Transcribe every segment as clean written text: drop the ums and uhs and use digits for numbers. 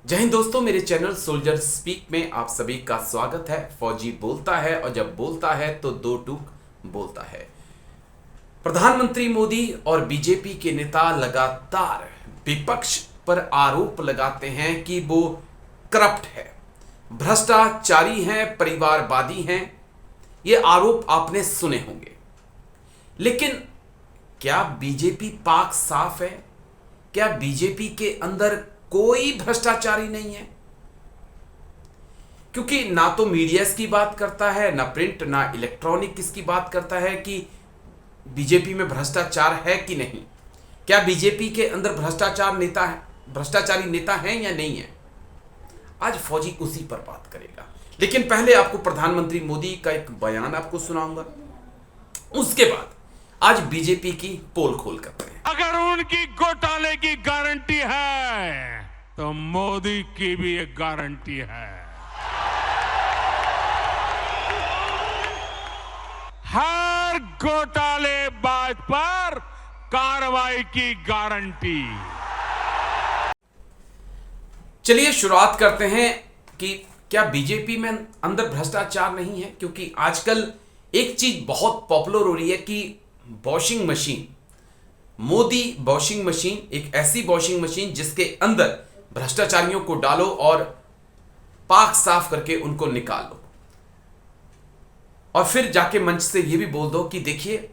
जय हिंद दोस्तों, मेरे चैनल सोल्जर स्पीक में आप सभी का स्वागत है। फौजी बोलता है और जब बोलता है तो दो टूक बोलता है। प्रधानमंत्री मोदी और बीजेपी के नेता लगातार विपक्ष पर आरोप लगाते हैं कि वो करप्ट है, भ्रष्टाचारी हैं, परिवारवादी हैं। ये आरोप आपने सुने होंगे, लेकिन क्या बीजेपी पाक साफ है? क्या बीजेपी के अंदर कोई भ्रष्टाचारी नहीं है? क्योंकि ना तो मीडिया इसकी बात करता है, ना प्रिंट, ना इलेक्ट्रॉनिक इसकी बात करता है कि बीजेपी में भ्रष्टाचार है कि नहीं। क्या बीजेपी के अंदर भ्रष्टाचारी नेता हैं या नहीं है? आज फौजी उसी पर बात करेगा, लेकिन पहले आपको प्रधानमंत्री मोदी का एक बयान आपको सुनाऊंगा। उसके बाद आज बीजेपी की पोल खोल करते हैं। अगर उनकी घोटाले की गारंटी है तो मोदी की भी एक गारंटी है। हर घोटालेबाज पर कार्रवाई की गारंटी। चलिए शुरुआत करते हैं कि क्या बीजेपी में अंदर भ्रष्टाचार नहीं है। क्योंकि आजकल एक चीज बहुत पॉपुलर हो रही है कि washing machine, Modi washing machine, एक ऐसी वॉशिंग मशीन जिसके अंदर भ्रष्टाचारियों को डालो और पाक साफ करके उनको निकाल लो, और फिर जाके मंच से यह भी बोल दो कि देखिए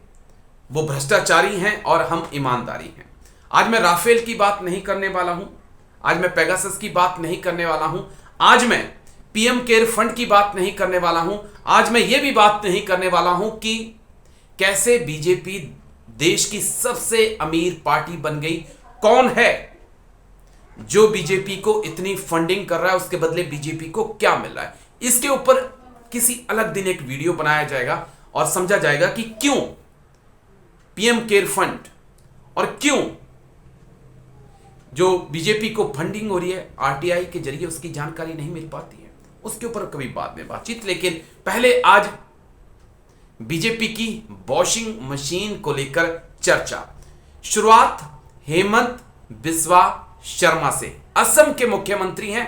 वो भ्रष्टाचारी हैं और हम ईमानदारी हैं। आज मैं राफेल की बात नहीं करने वाला हूं, आज मैं पेगासस की बात नहीं करने वाला हूं, आज मैं पीएम केयर फंड की बात नहीं करने वाला हूं, आज मैं यह भी बात नहीं करने वाला हूं कि कैसे बीजेपी देश की सबसे अमीर पार्टी बन गई। कौन है जो बीजेपी को इतनी फंडिंग कर रहा है, उसके बदले बीजेपी को क्या मिल रहा है। इसके ऊपर किसी अलग दिन एक वीडियो बनाया जाएगा और समझा जाएगा कि क्यों पीएम केयर फंड और क्यों जो बीजेपी को फंडिंग हो रही है आरटीआई के जरिए उसकी जानकारी नहीं मिल पाती है। उसके ऊपर कभी बाद में बातचीत, लेकिन पहले आज बीजेपी की वॉशिंग मशीन को लेकर चर्चा। शुरुआत हेमंत बिस्वा शर्मा से। असम के मुख्यमंत्री हैं,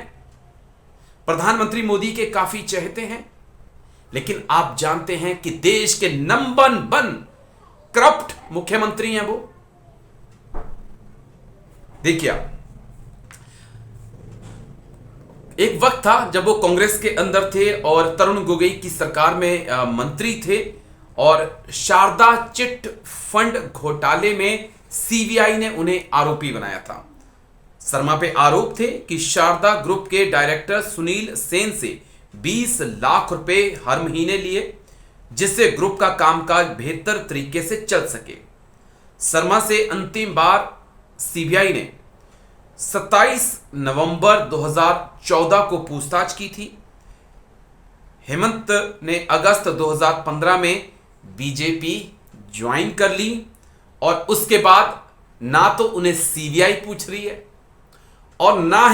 प्रधानमंत्री मोदी के काफी चहेते हैं, लेकिन आप जानते हैं कि देश के नंबर 1 करप्ट मुख्यमंत्री हैं वो। देखिए, एक वक्त था जब वो कांग्रेस के अंदर थे और तरुण गोगोई की सरकार में मंत्री थे, और शारदा चिट फंड घोटाले में सीबीआई ने उन्हें आरोपी बनाया था। शर्मा पे आरोप थे कि शारदा ग्रुप के डायरेक्टर सुनील सेन से 20 लाख रुपए हर महीने लिए, जिससे ग्रुप का कामकाज बेहतर तरीके से चल सके। शर्मा से अंतिम बार सीबीआई ने 27 नवंबर 2014 को पूछताछ की थी। हेमंत ने अगस्त 2015 में बीजेपी ज्वाइन कर ली, और उसके बाद ना तो उन्हें सीबीआई पूछ रही है और ना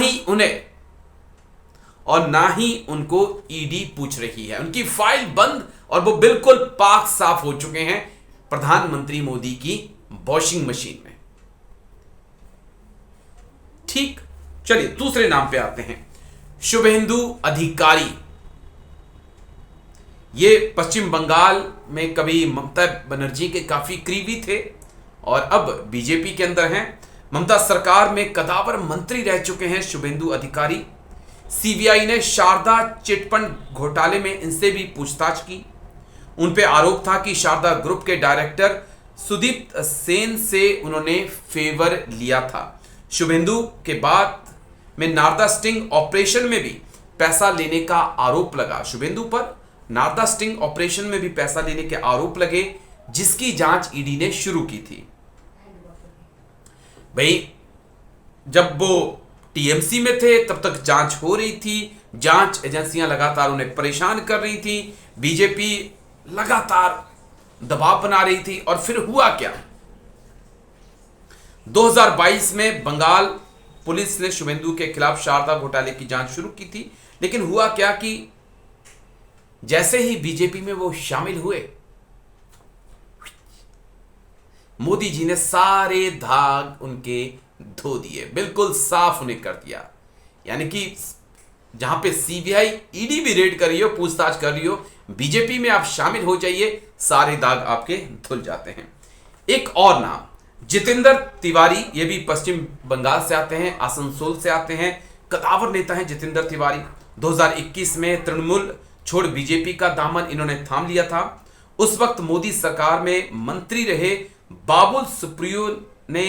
ही उनको ईडी पूछ रही है। उनकी फाइल बंद और वो बिल्कुल पाक साफ हो चुके हैं प्रधानमंत्री मोदी की वॉशिंग मशीन में। ठीक, चलिए दूसरे नाम पे आते हैं। शुभेंदु अधिकारी। ये पश्चिम बंगाल में कभी ममता बनर्जी के काफी करीबी थे और अब बीजेपी के अंदर हैं। ममता सरकार में कदावर मंत्री रह चुके हैं शुभेंदु अधिकारी। सीबीआई ने शारदा चिटफंड घोटाले में इनसे भी पूछताछ की। उन पे आरोप था कि शारदा ग्रुप के डायरेक्टर सुदीप सेन से उन्होंने फेवर लिया था। शुभेंदु के बाद में नारदा स्टिंग ऑपरेशन में भी पैसा लेने का आरोप लगा। शुभेंदु पर नारदा स्टिंग ऑपरेशन में भी पैसा लेने के आरोप लगे, जिसकी जांच ईडी ने शुरू की थी। भाई, जब वो टीएमसी में थे तब तक जांच हो रही थी, जांच एजेंसियां लगातार उन्हें परेशान कर रही थी, बीजेपी लगातार दबाव बना रही थी। और फिर हुआ क्या, 2022 में बंगाल पुलिस ने शुभेंदु के खिलाफ शारदा घोटाले की जांच शुरू की थी। लेकिन हुआ क्या कि जैसे ही बीजेपी में वो शामिल हुए, मोदी जी ने सारे दाग उनके धो दिए, बिल्कुल साफ उन्हें कर दिया। यानी कि जहां पे सीबीआई ईडी भी रेड कर रही हो, पूछताछ कर रही हो, बीजेपी में आप शामिल हो जाइए, सारे दाग आपके धुल जाते हैं। एक और नाम जितेंद्र तिवारी, ये भी पश्चिम बंगाल से आते हैं, आसनसोल से आते हैं, कदावर नेता हैं जितेंद्र तिवारी। 2021 में तृणमूल छोड़ बीजेपी का दामन इन्होंने थाम लिया था। उस वक्त मोदी सरकार में मंत्री रहे बाबुल सुप्रियो ने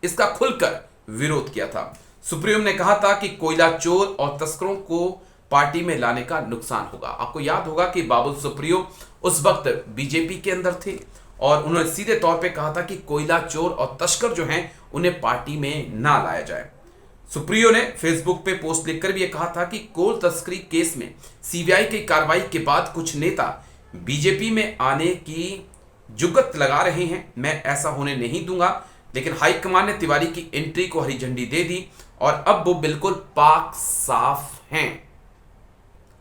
इसका खुलकर विरोध किया था। सुप्रियो ने कहा था कि कोयला चोर और तस्करों को पार्टी में लाने का नुकसान होगा। आपको याद होगा कि बाबुल सुप्रियो उस वक्त बीजेपी के अंदर थे और उन्होंने सीधे तौर पे कहा था कि कोयला चोर और तस्कर जो हैं उन्हें पार्टी में ना लाया जाए। सुप्रियो ने फेसबुक पे पोस्ट लिखकर भी यह कहा था कि कोल तस्करी केस में सीबीआई की कार्रवाई के बाद कुछ नेता बीजेपी में आने की जुगत लगा रहे हैं, मैं ऐसा होने नहीं दूंगा। लेकिन हाईकमान ने तिवारी की एंट्री को हरी झंडी दे दी और अब वो बिल्कुल पाक साफ हैं।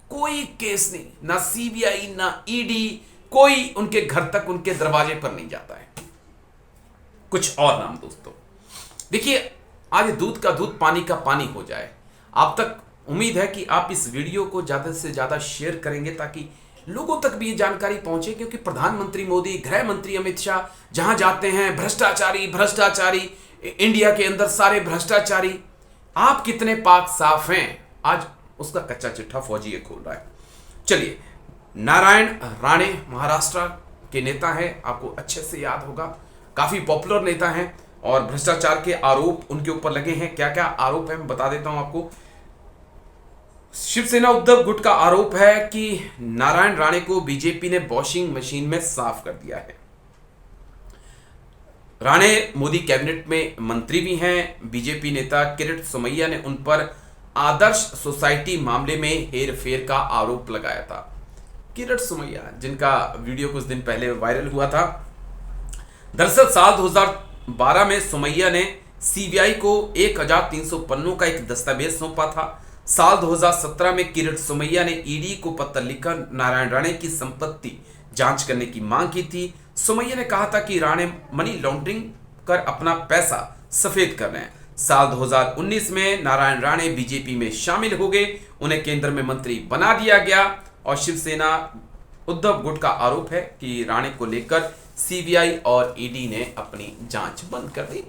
कोई केस नहीं, ना सीबीआई ना ईडी, कोई उनके घर तक, उनके दरवाजे पर नहीं जाता है। कुछ और नाम दोस्तों, देखिए आज दूध का दूध पानी का पानी हो जाए। आप तक उम्मीद है कि आप इस वीडियो को ज्यादा से ज्यादा शेयर करेंगे ताकि लोगों तक भी ये जानकारी पहुंचे, क्योंकि प्रधानमंत्री मोदी, गृह मंत्री अमित शाह जहां जाते हैं भ्रष्टाचारी भ्रष्टाचारी, इंडिया के अंदर सारे भ्रष्टाचारी। आप कितने पाक साफ हैं, आज उसका कच्चा चिट्ठा फौजी ये खोल रहा है। चलिए, नारायण राणे महाराष्ट्र के नेता हैं, आपको अच्छे से याद होगा, काफी पॉपुलर नेता हैं और भ्रष्टाचार के आरोप उनके ऊपर लगे हैं। क्या क्या आरोप है मैं बता देता हूं आपको। शिवसेना उद्धव गुट का आरोप है कि नारायण राणे को बीजेपी ने वॉशिंग मशीन में साफ कर दिया है। राणे मोदी कैबिनेट में मंत्री भी हैं। बीजेपी नेता किरीट सोमैया ने उन पर आदर्श सोसाइटी मामले में हेरफेर का आरोप लगाया था। किरीट सोमैया, जिनका वीडियो कुछ दिन पहले वायरल हुआ था। दरअसल साल 2012 में सोमैया ने सीबीआई को 1300 पन्नों का एक दस्तावेज सौंपा था। साल 2017 में किरीट सोमैया ने ईडी को पत्र लिखकर नारायण राणे की संपत्ति जांच करने की मांग की थी। सोमैया ने कहा था कि राणे मनी लॉन्ड्रिंग कर अपना पैसा सफेद कर रहे हैं। साल 2019 में नारायण राणे बीजेपी में शामिल हो गए, उन्हें केंद्र में मंत्री बना दिया गया और शिवसेना उद्धव गुट का आरोप है कि राणे को लेकर सीबीआई और ईडी ने अपनी जांच बंद कर दी।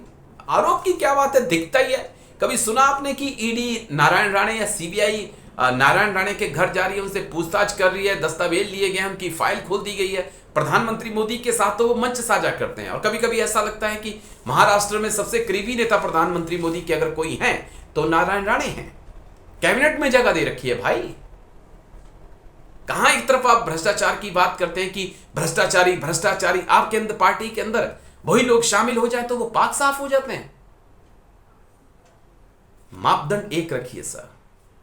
आरोप की क्या बात है, दिखता ही है। कभी सुना आपने कि ईडी नारायण राणे या सीबीआई नारायण राणे के घर जा रही है, उनसे पूछताछ कर रही है, दस्तावेज लिए गए, उनकी फाइल खोल दी गई है। प्रधानमंत्री मोदी के साथ तो वो मंच साझा करते हैं और कभी कभी ऐसा लगता है कि महाराष्ट्र में सबसे करीबी नेता प्रधानमंत्री मोदी के अगर कोई है तो नारायण राणे हैं। कैबिनेट में जगह दे रखी है भाई। कहां एक तरफ आप भ्रष्टाचार की बात करते हैं कि भ्रष्टाचारी भ्रष्टाचारी, आपके अंदर पार्टी के अंदर वही लोग शामिल हो जाए तो वो पाक साफ हो जाते हैं। मापदंड एक रखिए सर,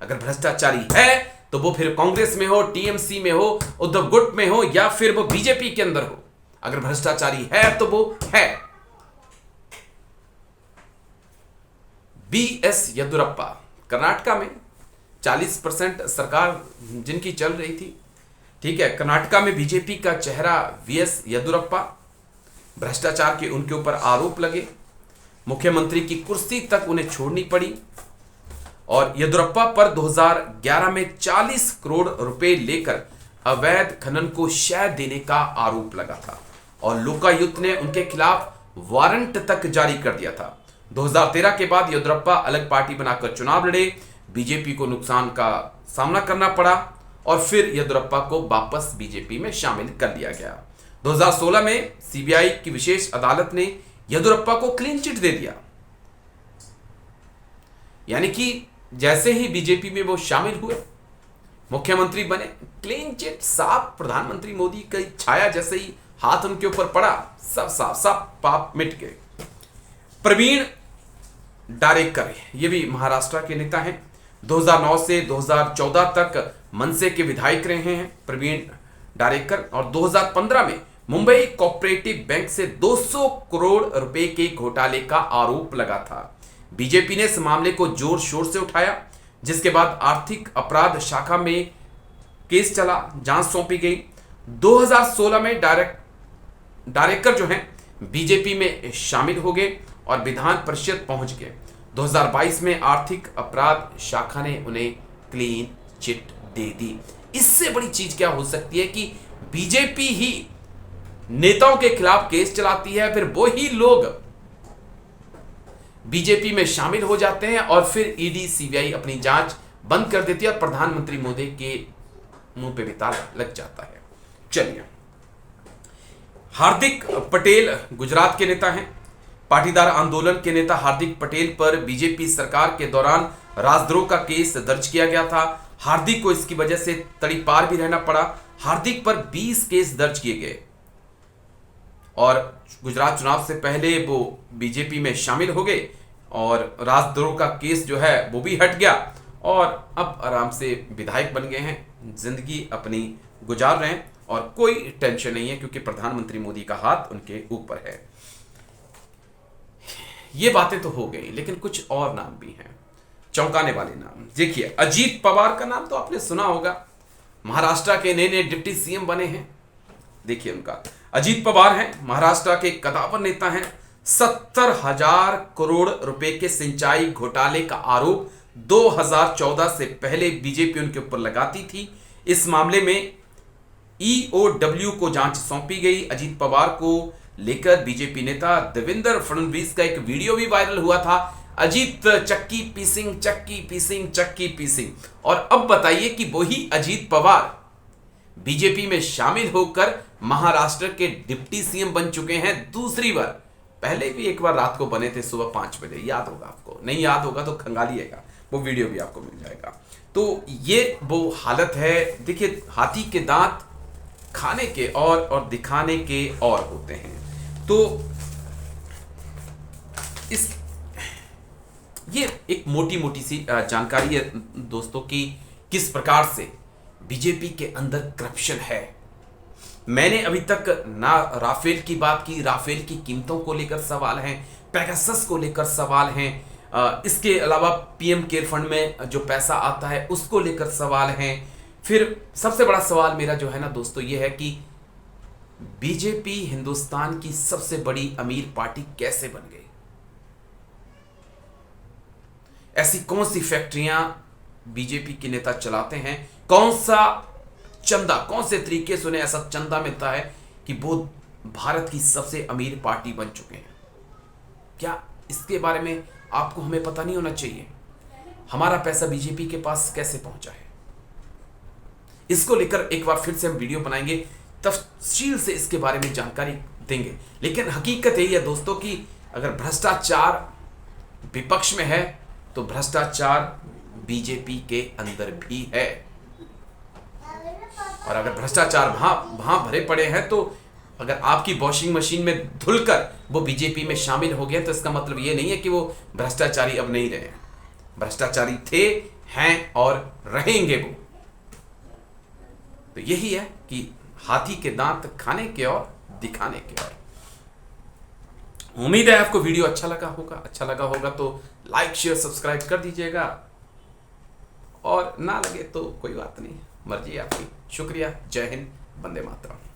अगर भ्रष्टाचारी है तो वो फिर कांग्रेस में हो, टीएमसी में हो, उद्धव गुट में हो या फिर वो बीजेपी के अंदर हो। अगर भ्रष्टाचारी है तो वो है। बीएस येदुरप्पा, कर्नाटका में 40% सरकार जिनकी चल रही थी, ठीक है, कर्नाटका में बीजेपी का चेहरा वीएस येदुरप्पा, भ्रष्टाचार के उनके ऊपर आरोप लगे, मुख्यमंत्री की कुर्सी तक उन्हें छोड़नी पड़ी और येदुरप्पा पर 2011 में 40 करोड़ रुपए लेकर अवैध खनन को शय देने का आरोप लगा था और लोकायुक्त ने उनके खिलाफ वारंट तक जारी कर दिया था। 2013 के बाद येदुरप्पा अलग पार्टी बनाकर चुनाव लड़े, बीजेपी को नुकसान का सामना करना पड़ा और फिर येदुरप्पा को वापस बीजेपी में शामिल कर लिया गया। 2016 में सीबीआई की विशेष अदालत ने येदुरप्पा को क्लीन चिट दे दिया, यानी कि जैसे ही बीजेपी में वो शामिल हुए, मुख्यमंत्री बने, क्लीन चिट साफ, प्रधानमंत्री मोदी की छाया जैसे ही हाथ उनके ऊपर पड़ा, सब साफ, सब पाप मिट गए। प्रवीण डारेकर, ये भी महाराष्ट्र के नेता हैं। 2009 से 2014 तक मनसे के विधायक रहे हैं प्रवीण डारेकर और 2015 में मुंबई कोऑपरेटिव बैंक से 200 करोड़ रुपए के घोटाले का आरोप लगा था। बीजेपी ने इस मामले को जोर शोर से उठाया, जिसके बाद आर्थिक अपराध शाखा में केस चला, जांच सौंपी गई। 2016 में डायरेक्टर जो हैं बीजेपी में शामिल हो गए और विधान परिषद पहुंच गए। 2022 में आर्थिक अपराध शाखा ने उन्हें क्लीन चिट दे दी। इससे बड़ी चीज क्या हो सकती है कि बीजेपी ही नेताओं के खिलाफ केस चलाती है, फिर वो ही लोग बीजेपी में शामिल हो जाते हैं और फिर ईडी सीबीआई अपनी जांच बंद कर देती है और प्रधानमंत्री मोदी के मुंह पे भी ताला लग जाता है। चलिए, हार्दिक पटेल गुजरात के नेता हैं। पाटीदार आंदोलन के नेता हार्दिक पटेल पर बीजेपी सरकार के दौरान राजद्रोह का केस दर्ज किया गया था। हार्दिक को इसकी वजह से तड़ीपार भी रहना पड़ा। हार्दिक पर 20 केस दर्ज किए गए और गुजरात चुनाव से पहले वो बीजेपी में शामिल हो गए और राजद्रोह का केस जो है वो भी हट गया और अब आराम से विधायक बन गए हैं, जिंदगी अपनी गुजार रहे हैं और कोई टेंशन नहीं है क्योंकि प्रधानमंत्री मोदी का हाथ उनके ऊपर है। ये बातें तो हो गई, लेकिन कुछ और नाम भी हैं, चौंकाने वाले नाम। देखिए, अजीत पवार का नाम तो आपने सुना होगा, महाराष्ट्र के नए नए डिप्टी सीएम बने हैं। देखिए, उनका अजीत पवार हैं, महाराष्ट्र के कदावर नेता हैं। 70,000 करोड़ रुपए के सिंचाई घोटाले का आरोप 2014 से पहले बीजेपी उनके ऊपर लगाती थी। इस मामले में ईओडब्ल्यू को जांच सौंपी गई। अजीत पवार को लेकर बीजेपी नेता देवेंद्र फडणवीस का एक वीडियो भी वायरल हुआ था, अजीत चक्की पीसिंग चक्की पीसिंग चक्की पीसिंग। और अब बताइए कि वही अजीत पवार बीजेपी में शामिल होकर महाराष्ट्र के डिप्टी सीएम बन चुके हैं दूसरी बार। पहले भी एक बार रात को बने थे सुबह 5 बजे, याद होगा आपको, नहीं याद होगा तो खंगालिएगा, वो वीडियो भी आपको मिल जाएगा। तो ये वो हालत है। देखिए, हाथी के दांत खाने के और दिखाने के और होते हैं। तो ये एक मोटी मोटी सी जानकारी है दोस्तों की किस प्रकार से बीजेपी के अंदर करप्शन है। मैंने अभी तक ना राफेल की बात की, राफेल की कीमतों को लेकर सवाल हैं, पेगासस को लेकर सवाल हैं, इसके अलावा पीएम केयर फंड में जो पैसा आता है उसको लेकर सवाल हैं। फिर सबसे बड़ा सवाल मेरा जो है ना दोस्तों ये है कि बीजेपी हिंदुस्तान की सबसे बड़ी अमीर पार्टी कैसे बन गई? ऐसी कौन सी फैक्ट्रियां बीजेपी के नेता चलाते हैं? कौन सा चंदा, कौन से तरीके से उन्हें ऐसा चंदा मिलता है कि वो भारत की सबसे अमीर पार्टी बन चुके हैं? क्या इसके बारे में आपको हमें पता नहीं होना चाहिए? हमारा पैसा बीजेपी के पास कैसे पहुंचा है? इसको लेकर एक बार फिर से हम वीडियो बनाएंगे, तफसील से इसके बारे में जानकारी देंगे। लेकिन हकीकत यही है दोस्तों कि अगर भ्रष्टाचार विपक्ष में है तो भ्रष्टाचार बीजेपी के अंदर भी है। और अगर भ्रष्टाचार वहां भरे पड़े हैं तो अगर आपकी वॉशिंग मशीन में धुलकर वो बीजेपी में शामिल हो गए तो इसका मतलब ये नहीं है कि वो भ्रष्टाचारी अब नहीं रहे। भ्रष्टाचारी थे, हैं और रहेंगे वो। तो यही है कि हाथी के दांत खाने के और दिखाने के और। उम्मीद है आपको वीडियो अच्छा लगा होगा तो लाइक शेयर सब्सक्राइब कर दीजिएगा, और ना लगे तो कोई बात नहीं, मर्जी आपकी। शुक्रिया, जय हिंद, वंदे मातरम।